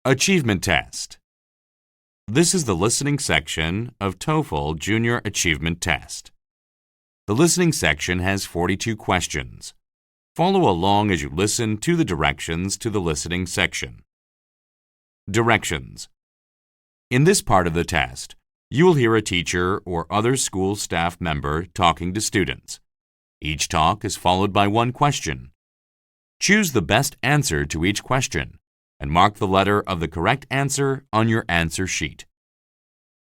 Achievement Test. This is the listening section of TOEFL Jr. Achievement Test. The listening section has 42 questions. Follow along as you listen to the directions to the listening section. Directions. In this part of the test, you will hear a teacher or other school staff member talking to students. Each talk is followed by one question. Choose the best answer to each question and mark the letter of the correct answer on your answer sheet.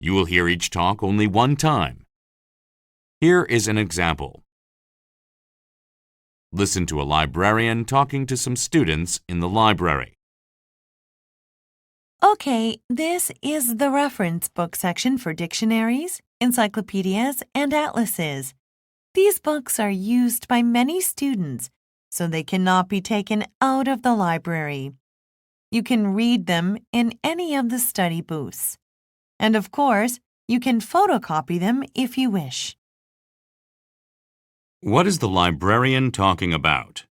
You will hear each talk only one time. Here is an example. Listen to a librarian talking to some students in the library. Okay, this is the reference book section for dictionaries, encyclopedias, and atlases. These books are used by many students, so they cannot be taken out of the library. You can read them in any of the study booths. And of course, you can photocopy them if you wish. What is the librarian talking about?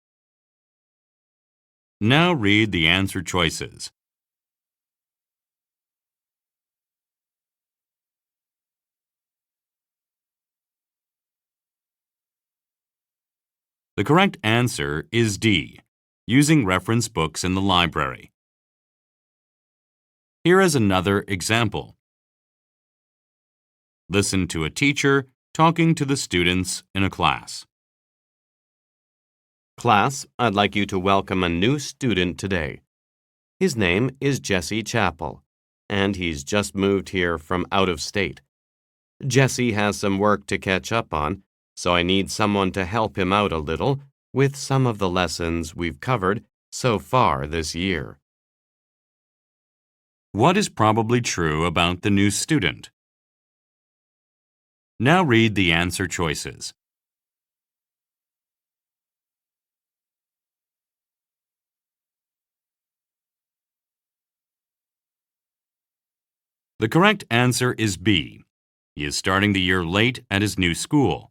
Now read the answer choices. The correct answer is D, using reference books in the library. Here is another example. Listen to a teacher talking to the students in a class. Class, I'd like you to welcome a new student today. His name is Jesse Chappell, and he's just moved here from out of state. Jesse has some work to catch up on, so I need someone to help him out a little with some of the lessons we've covered so far this year. What is probably true about the new student? Now read the answer choices. The correct answer is B. He is starting the year late at his new school.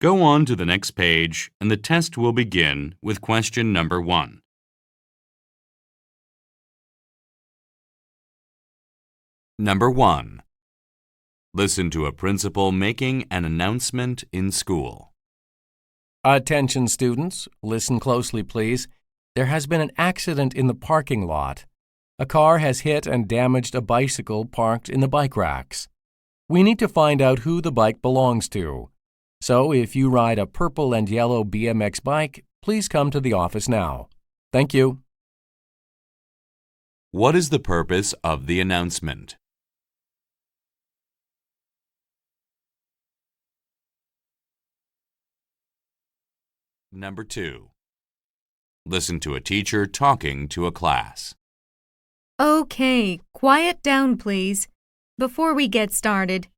Go on to the next page, and the test will begin with question number 1. Number 1. Listen to a principal making an announcement in school. Attention students, listen closely please. There has been an accident in the parking lot. A car has hit and damaged a bicycle parked in the bike racks. We need to find out who the bike belongs to. So if you ride a purple and yellow BMX bike, please come to the office now. Thank you. What is the purpose of the announcement? Number 2. Listen to a teacher talking to a class. Okay, quiet down, please. Before we get started,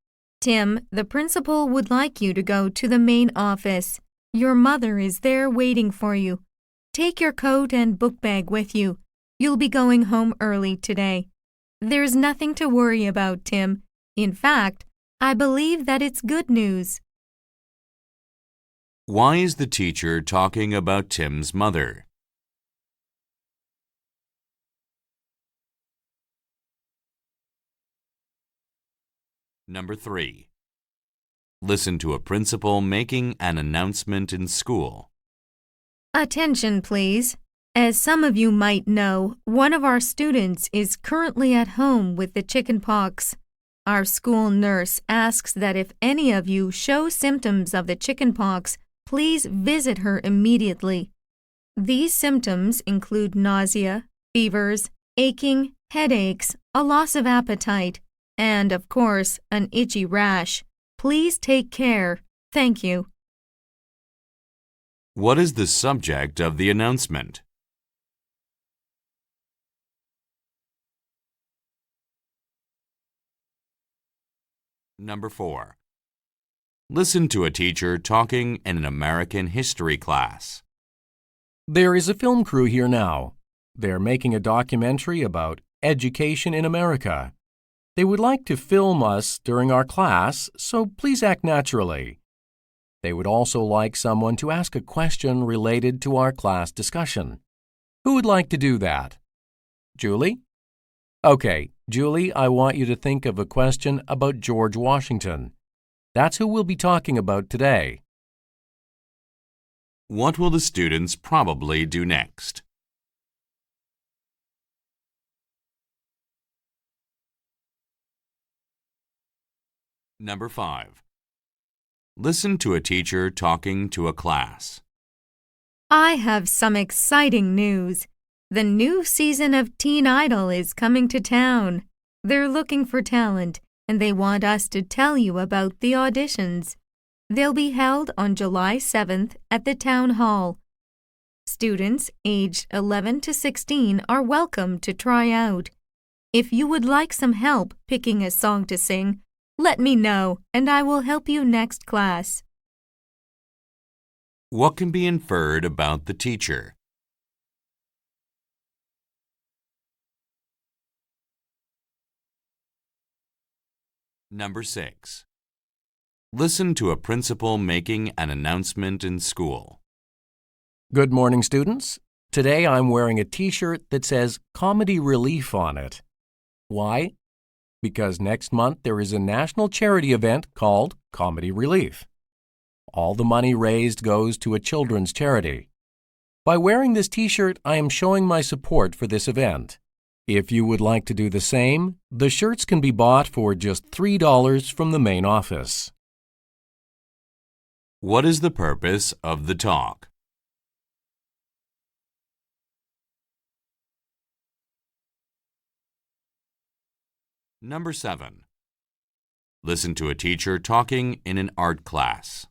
Tim, the principal would like you to go to the main office. Your mother is there waiting for you. Take your coat and book bag with you. You'll be going home early today. There's nothing to worry about, Tim. In fact, I believe that it's good news. Why is the teacher talking about Tim's mother? Number 3. Listen to a principal making an announcement in school. Attention, please. As some of you might know, one of our students is currently at home with the chicken pox. Our school nurse asks that if any of you show symptoms of the chicken pox, please visit her immediately. These symptoms include nausea, fevers, aching, headaches, a loss of appetite, and, of course, an itchy rash. Please take care. Thank you. What is the subject of the announcement? Number 4. Listen to a teacher talking in an American history class. There is a film crew here now. They're making a documentary about education in America. They would like to film us during our class, so please act naturally. They would also like someone to ask a question related to our class discussion. Who would like to do that? Julie? Okay, Julie, I want you to think of a question about George Washington. That's who we'll be talking about today. What will the students probably do next? Number 5. Listen to a teacher talking to a class. I have some exciting news. The new season of Teen Idol is coming to town. They're looking for talent, and they want us to tell you about the auditions. They'll be held on July 7th at the Town Hall. Students aged 11 to 16 are welcome to try out. If you would like some help picking a song to sing, let me know, and I will help you next class. What can be inferred about the teacher? Number 6. Listen to a principal making an announcement in school. Good morning, students. Today I'm wearing a t-shirt that says Comedy Relief on it. Why? Because next month there is a national charity event called Comedy Relief. All the money raised goes to a children's charity. By wearing this t-shirt, I am showing my support for this event. If you would like to do the same, the shirts can be bought for just $3 from the main office. What is the purpose of the talk? Number 7. Listen to a teacher talking in an art class.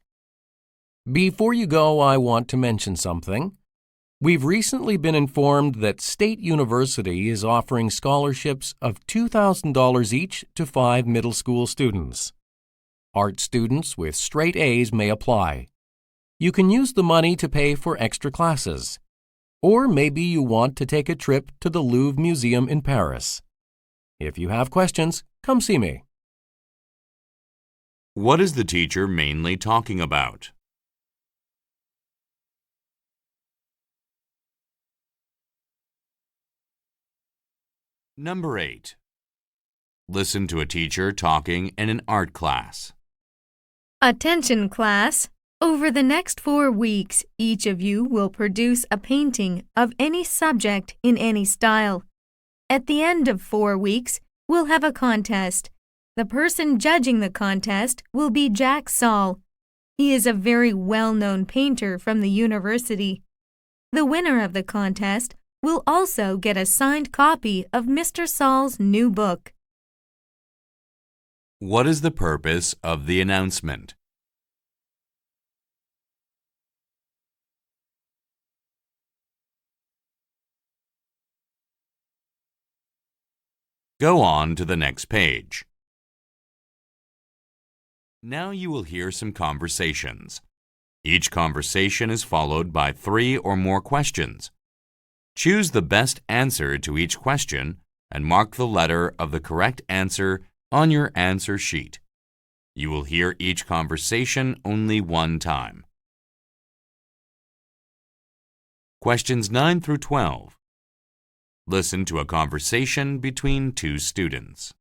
Before you go, I want to mention something. We've recently been informed that State University is offering scholarships of $2,000 each to 5 middle school students. Art students with straight A's may apply. You can use the money to pay for extra classes. Or maybe you want to take a trip to the Louvre Museum in Paris. If you have questions, come see me. What is the teacher mainly talking about? Number 8. Listen to a teacher talking in an art class. Attention, class! Over the next 4 weeks, each of you will produce a painting of any subject in any style. At the end of 4 weeks, we'll have a contest. The person judging the contest will be Jack Saul. He is a very well-known painter from the university. The winner of the contest will also get a signed copy of Mr. Saul's new book. What is the purpose of the announcement? Go on to the next page. Now you will hear some conversations. Each conversation is followed by 3 or more questions. Choose the best answer to each question and mark the letter of the correct answer on your answer sheet. You will hear each conversation only one time. Questions 9 through 12. Listen to a conversation between 2 students.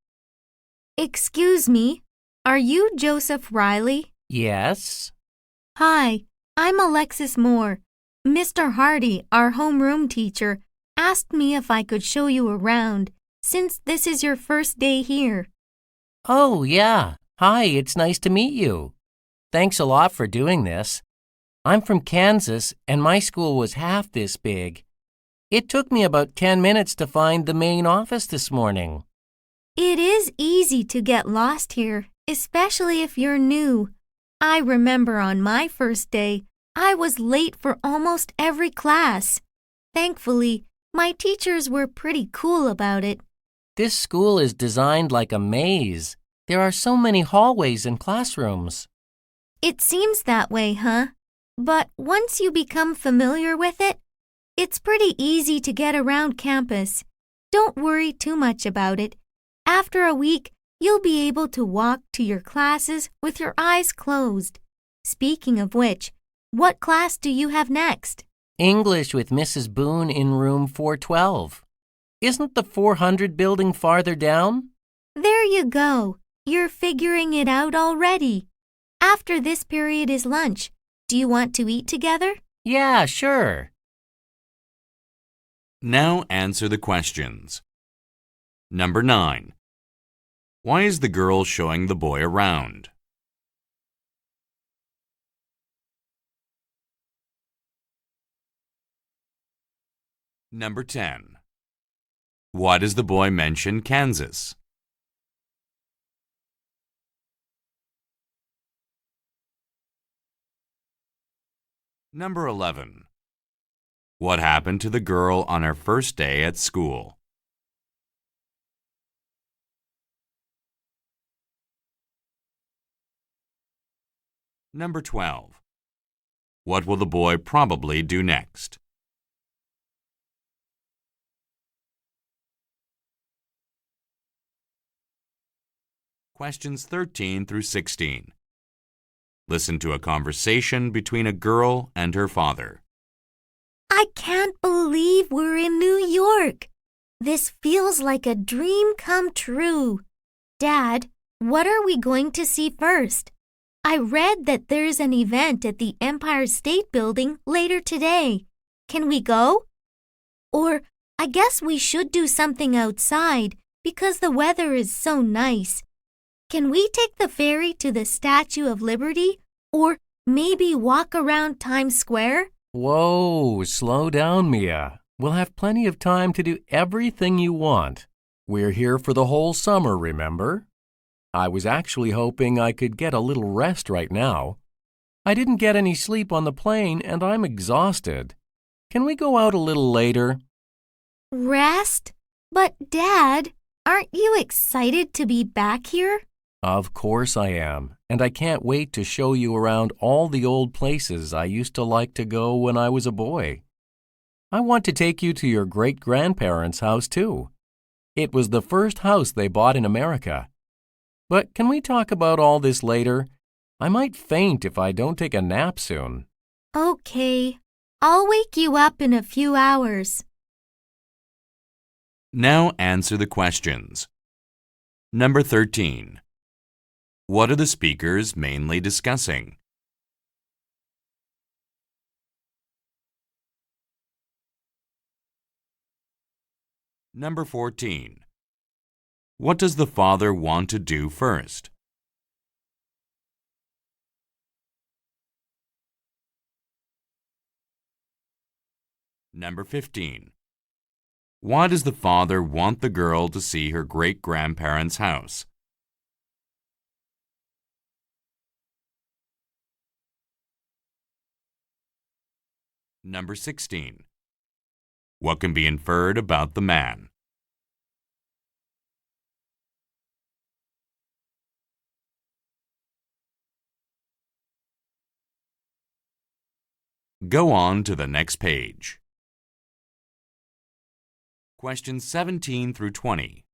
Excuse me, are you Joseph Riley? Yes. Hi, I'm Alexis Moore. Mr. Hardy, our homeroom teacher, asked me if I could show you around, since this is your first day here. Oh, yeah. Hi, it's nice to meet you. Thanks a lot for doing this. I'm from Kansas, and my school was half this big. It took me about 10 minutes to find the main office this morning. It is easy to get lost here, especially if you're new. I remember on my first day, I was late for almost every class. Thankfully, my teachers were pretty cool about it. This school is designed like a maze. There are so many hallways and classrooms. It seems that way, huh? But once you become familiar with it, it's pretty easy to get around campus. Don't worry too much about it. After a week, you'll be able to walk to your classes with your eyes closed. Speaking of which, what class do you have next? English with Mrs. Boone in room 412. Isn't the 400 building farther down? There you go. You're figuring it out already. After this period is lunch. Do you want to eat together? Yeah, sure. Now answer the questions. Number 9. Why is the girl showing the boy around? Number 10. Why does the boy mention Kansas? Number 11. What happened to the girl on her first day at school? Number 12. What will the boy probably do next? Questions 13 through 16. Listen to a conversation between a girl and her father. I can't believe we're in New York. This feels like a dream come true. Dad, what are we going to see first? I read that there's an event at the Empire State Building later today. Can we go? Or I guess we should do something outside because the weather is so nice. Can we take the ferry to the Statue of Liberty or maybe walk around Times Square? Whoa, slow down, Mia. We'll have plenty of time to do everything you want. We're here for the whole summer, remember? I was actually hoping I could get a little rest right now. I didn't get any sleep on the plane and I'm exhausted. Can we go out a little later? Rest? But Dad, aren't you excited to be back here? Of course I am, and I can't wait to show you around all the old places I used to like to go when I was a boy. I want to take you to your great-grandparents' house, too. It was the first house they bought in America. But can we talk about all this later? I might faint if I don't take a nap soon. Okay, I'll wake you up in a few hours. Now answer the questions. Number 13. What are the speakers mainly discussing? Number 14. What does the father want to do first? Number 15. Why does the father want the girl to see her great-grandparents' house? Number 16. What can be inferred about the man? Go on to the next page. Questions 17 through 20.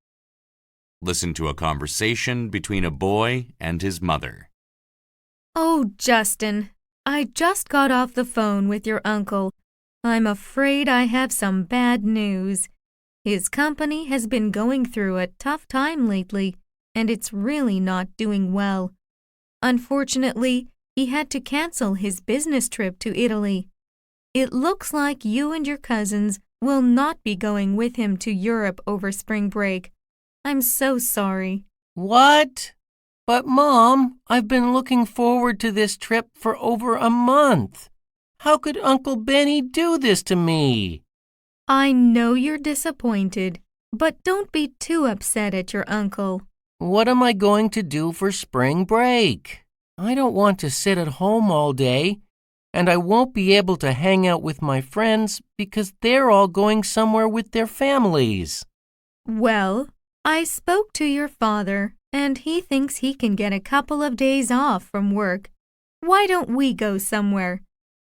Listen to a conversation between a boy and his mother. Oh, Justin, I just got off the phone with your uncle. I'm afraid I have some bad news. His company has been going through a tough time lately, and it's really not doing well. Unfortunately, he had to cancel his business trip to Italy. It looks like you and your cousins will not be going with him to Europe over spring break. I'm so sorry. What? But, Mom, I've been looking forward to this trip for over a month. How could Uncle Benny do this to me? I know you're disappointed, but don't be too upset at your uncle. What am I going to do for spring break? I don't want to sit at home all day, and I won't be able to hang out with my friends because they're all going somewhere with their families. Well, I spoke to your father, and he thinks he can get a couple of days off from work. Why don't we go somewhere?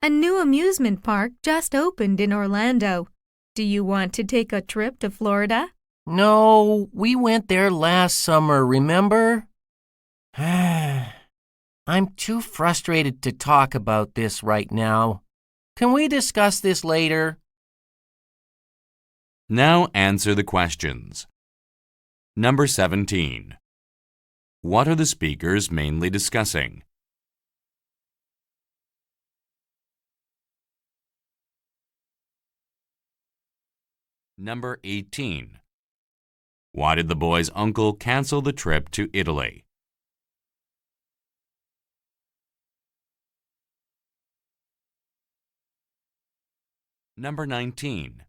A new amusement park just opened in Orlando. Do you want to take a trip to Florida? No, we went there last summer, remember? I'm too frustrated to talk about this right now. Can we discuss this later? Now answer the questions. Number 17. What are the speakers mainly discussing? Number 18. Why did the boy's uncle cancel the trip to Italy? Number 19.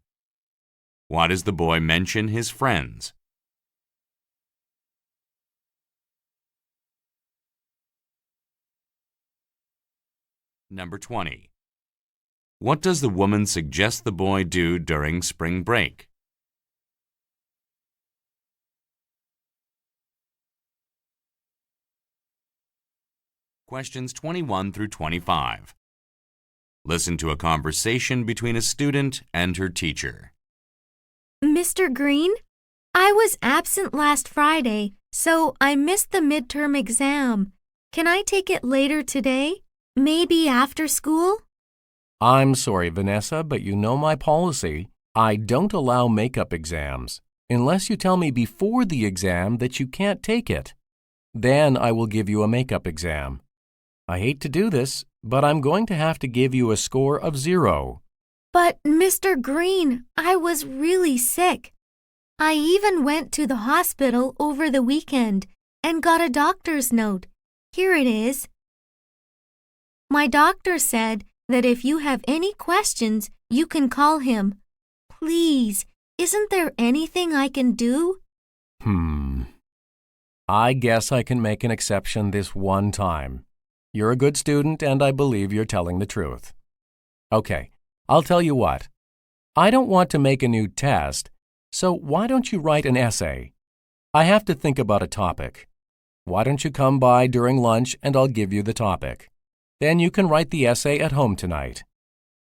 Why does the boy mention his friends? Number 20. What does the woman suggest the boy do during spring break? Questions 21 through 25. Listen to a conversation between a student and her teacher. Mr. Green, I was absent last Friday, so I missed the midterm exam. Can I take it later today? Maybe after school? I'm sorry, Vanessa, but you know my policy. I don't allow makeup exams unless you tell me before the exam that you can't take it. Then I will give you a makeup exam. I hate to do this, but I'm going to have to give you a score of 0. But, Mr. Green, I was really sick. I even went to the hospital over the weekend and got a doctor's note. Here it is. My doctor said that if you have any questions, you can call him. Please, isn't there anything I can do? I guess I can make an exception this one time. You're a good student, and I believe you're telling the truth. Okay, I'll tell you what. I don't want to make a new test, so why don't you write an essay? I have to think about a topic. Why don't you come by during lunch and I'll give you the topic? Then you can write the essay at home tonight.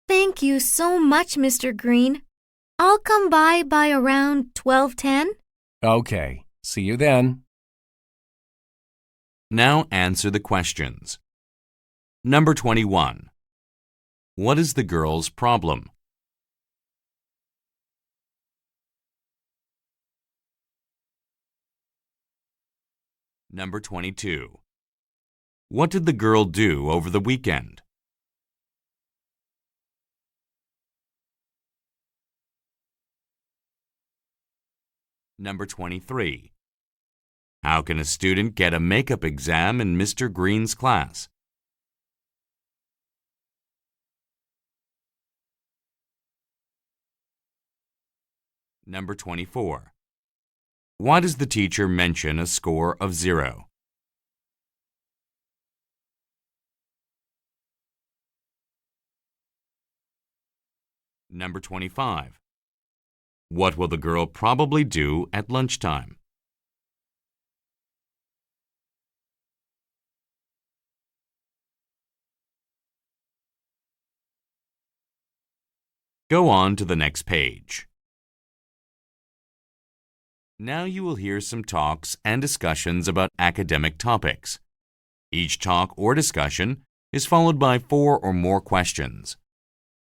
Thank you so much, Mr. Green. I'll come by around 12:10. Okay, see you then. Now answer the questions. Number 21. What is the girl's problem? Number 22. What did the girl do over the weekend? Number 23. How can a student get a makeup exam in Mr. Green's class? Number 24. Why does the teacher mention a score of 0? Number 25. What will the girl probably do at lunchtime? Go on to the next page. Now you will hear some talks and discussions about academic topics. Each talk or discussion is followed by 4 or more questions.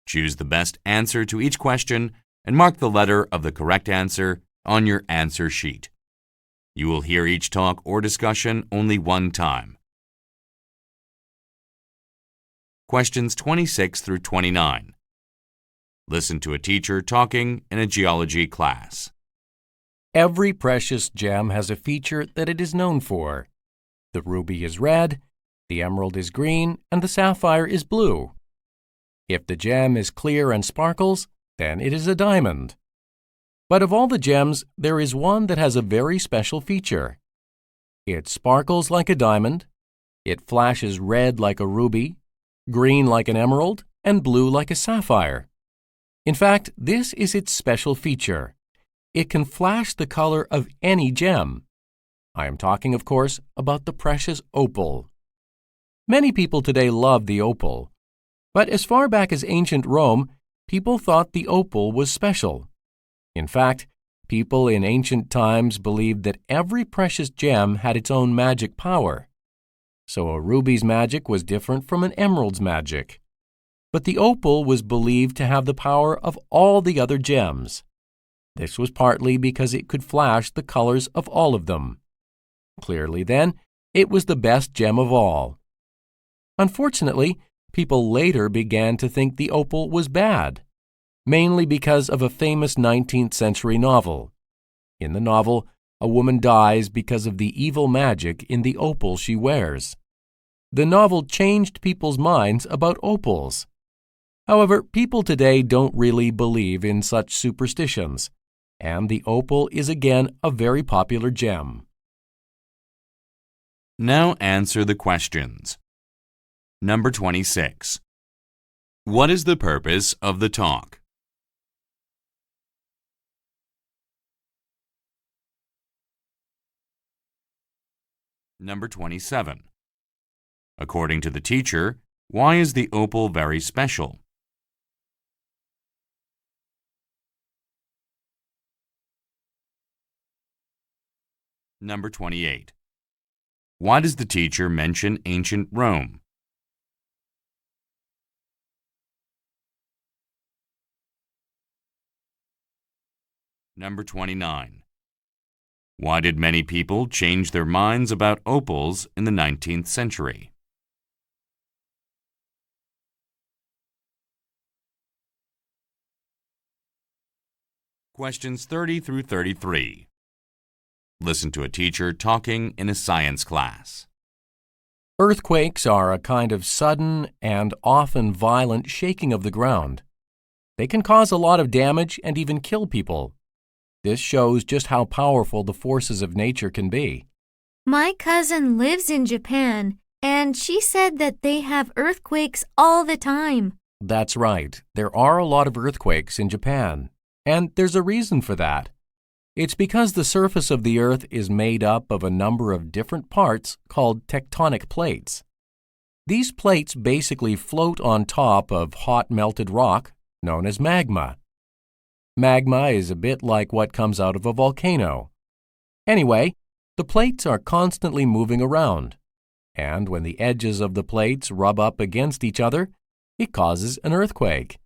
Choose the best answer to each question and mark the letter of the correct answer on your answer sheet. You will hear each talk or discussion only one time. Questions 26 through 29. Listen to a teacher talking in a geology class. Every precious gem has a feature that it is known for. The ruby is red, the emerald is green, and the sapphire is blue. If the gem is clear and sparkles, then it is a diamond. But of all the gems, there is one that has a very special feature. It sparkles like a diamond, it flashes red like a ruby, green like an emerald, and blue like a sapphire. In fact, this is its special feature. It can flash the color of any gem. I am talking, of course, about the precious opal. Many people today love the opal, but as far back as ancient Rome, people thought the opal was special. In fact, people in ancient times believed that every precious gem had its own magic power. So a ruby's magic was different from an emerald's magic. But the opal was believed to have the power of all the other gems. This was partly because it could flash the colors of all of them. Clearly, then, it was the best gem of all. Unfortunately, people later began to think the opal was bad, mainly because of a famous 19th century novel. In the novel, a woman dies because of the evil magic in the opal she wears. The novel changed people's minds about opals. However, people today don't really believe in such superstitions, and the opal is again a very popular gem. Now answer the questions. Number 26. What is the purpose of the talk? Number 27. According to the teacher, why is the opal very special? Number 28. Why does the teacher mention ancient Rome? Number 29. Why did many people change their minds about opals in the 19th century? Questions 30 through 33. Listen to a teacher talking in a science class. Earthquakes are a kind of sudden and often violent shaking of the ground. They can cause a lot of damage and even kill people. This shows just how powerful the forces of nature can be. My cousin lives in Japan, and she said that they have earthquakes all the time. That's right. There are a lot of earthquakes in Japan, and there's a reason for that. It's because the surface of the Earth is made up of a number of different parts called tectonic plates. These plates basically float on top of hot melted rock known as magma. Magma is a bit like what comes out of a volcano. Anyway, the plates are constantly moving around, and when the edges of the plates rub up against each other, it causes an earthquake.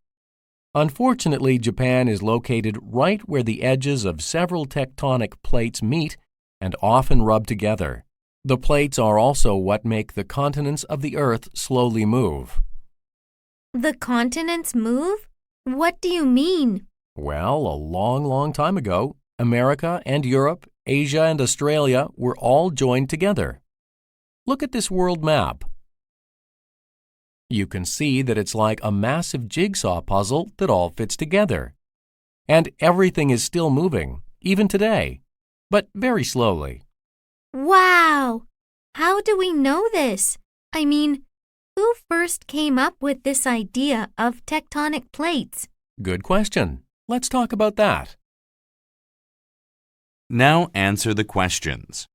Unfortunately, Japan is located right where the edges of several tectonic plates meet and often rub together. The plates are also what make the continents of the Earth slowly move. The continents move? What do you mean? Well, a long time ago, America and Europe, Asia and Australia were all joined together. Look at this world map. You can see that it's like a massive jigsaw puzzle that all fits together. And everything is still moving, even today, but very slowly. Wow! How do we know this? I mean, who first came up with this idea of tectonic plates? Good question. Let's talk about that. Now answer the questions.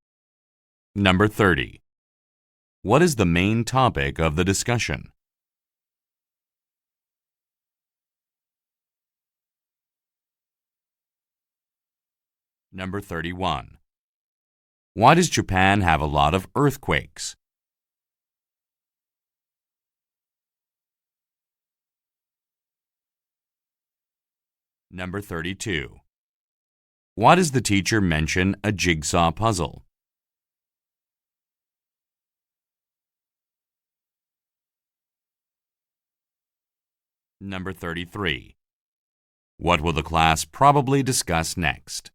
Number 30. What is the main topic of the discussion? Number 31. Why does Japan have a lot of earthquakes? Number 32. Why does the teacher mention a jigsaw puzzle? Number 33. What will the class probably discuss next?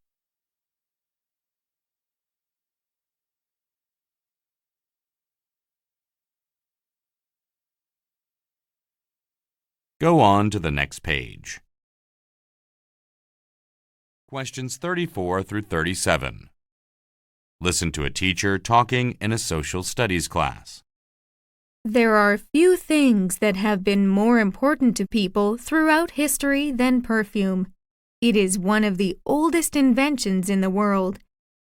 Go on to the next page. Questions 34 through 37. Listen to a teacher talking in a social studies class. There are few things that have been more important to people throughout history than perfume. It is one of the oldest inventions in the world.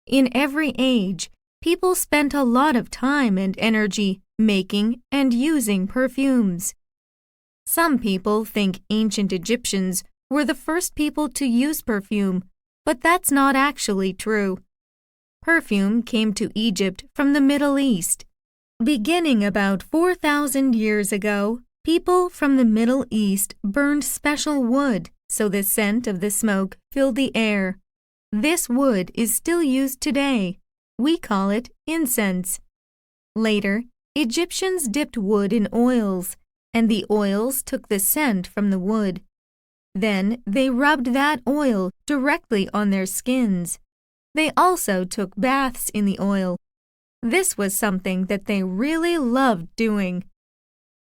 In every age, people spent a lot of time and energy making and using perfumes. Some people think ancient Egyptians were the first people to use perfume, but that's not actually true. Perfume came to Egypt from the Middle East. Beginning about 4,000 years ago, people from the Middle East burned special wood so the scent of the smoke filled the air. This wood is still used today. We call it incense. Later, Egyptians dipped wood in oils, and the oils took the scent from the wood. Then they rubbed that oil directly on their skins. They also took baths in the oil. This was something that they really loved doing.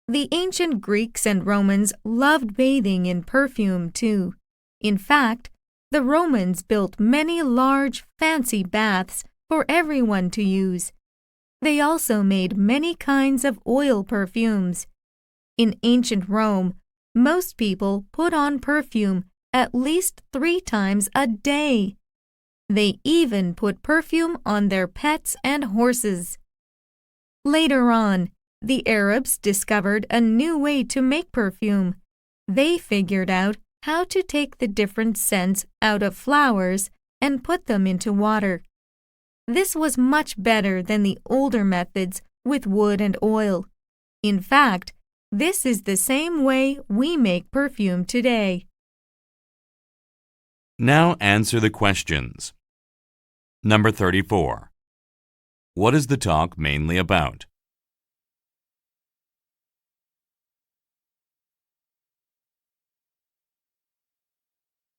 The ancient Greeks and Romans loved bathing in perfume too. In fact, the Romans built many large, fancy baths for everyone to use. They also made many kinds of oil perfumes. In ancient Rome, most people put on perfume at least 3 times a day. They even put perfume on their pets and horses. Later on, the Arabs discovered a new way to make perfume. They figured out how to take the different scents out of flowers and put them into water. This was much better than the older methods with wood and oil. In fact, this is the same way we make perfume today. Now answer the questions. Number 34. What is the talk mainly about?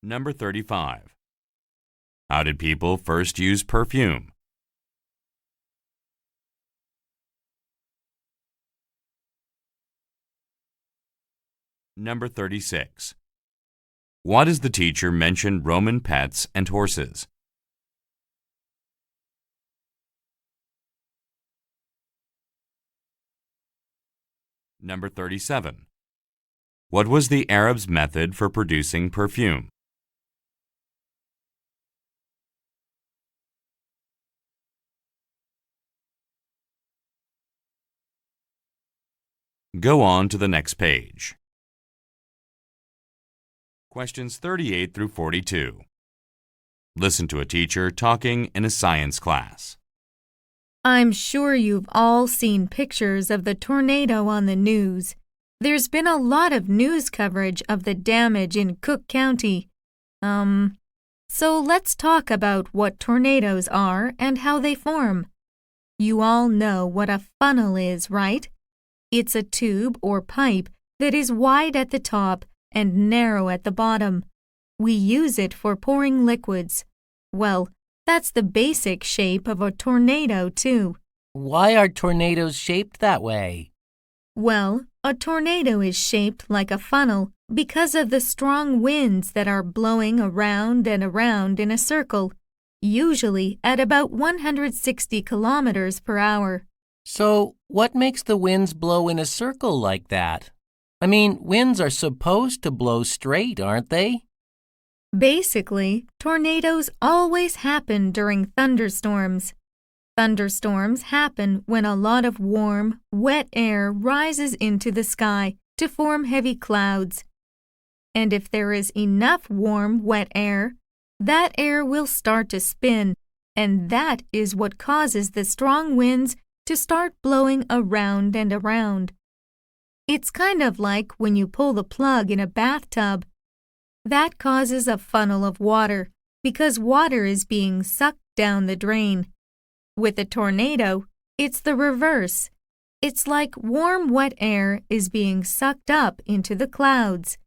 Number 35. How did people first use perfume? Number 36. Why does the teacher mention Roman pets and horses? Number 37. What was the Arabs' method for producing perfume? Go on to the next page. Questions 38 through 42. Listen to a teacher talking in a science class. I'm sure you've all seen pictures of the tornado on the news. There's been a lot of news coverage of the damage in Cook County. So let's talk about what tornadoes are and how they form. You all know what a funnel is, right? It's a tube or pipe that is wide at the top and narrow at the bottom. We use it for pouring liquids. Well, that's the basic shape of a tornado, too. Why are tornadoes shaped that way? Well, a tornado is shaped like a funnel because of the strong winds that are blowing around and around in a circle, usually at about 160 kilometers per hour. So, what makes the winds blow in a circle like that? I mean, winds are supposed to blow straight, aren't they? Basically, tornadoes always happen during thunderstorms. Thunderstorms happen when a lot of warm, wet air rises into the sky to form heavy clouds. And if there is enough warm, wet air, that air will start to spin, and that is what causes the strong winds to start blowing around and around. It's kind of like when you pull the plug in a bathtub. That causes a funnel of water because water is being sucked down the drain. With a tornado, it's the reverse. It's like warm, wet air is being sucked up into the clouds.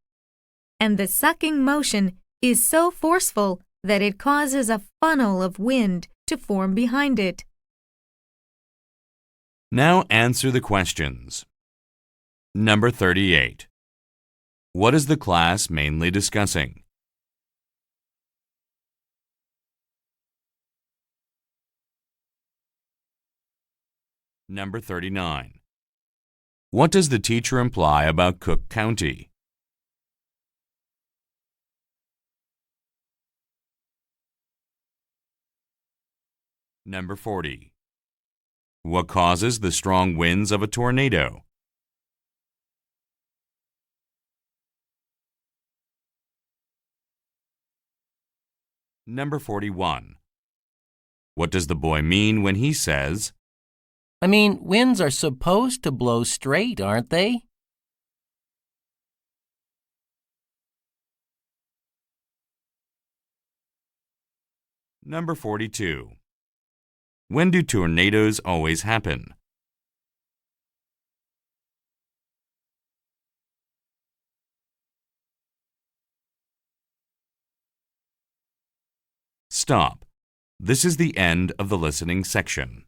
And the sucking motion is so forceful that it causes a funnel of wind to form behind it. Now answer the questions. Number 38. What is the class mainly discussing? Number 39. What does the teacher imply about Cook County? Number 40. What causes the strong winds of a tornado? Number 41. What does the boy mean when he says, I mean, winds are supposed to blow straight, aren't they? Number 42. When do tornadoes always happen? Stop. This is the end of the listening section.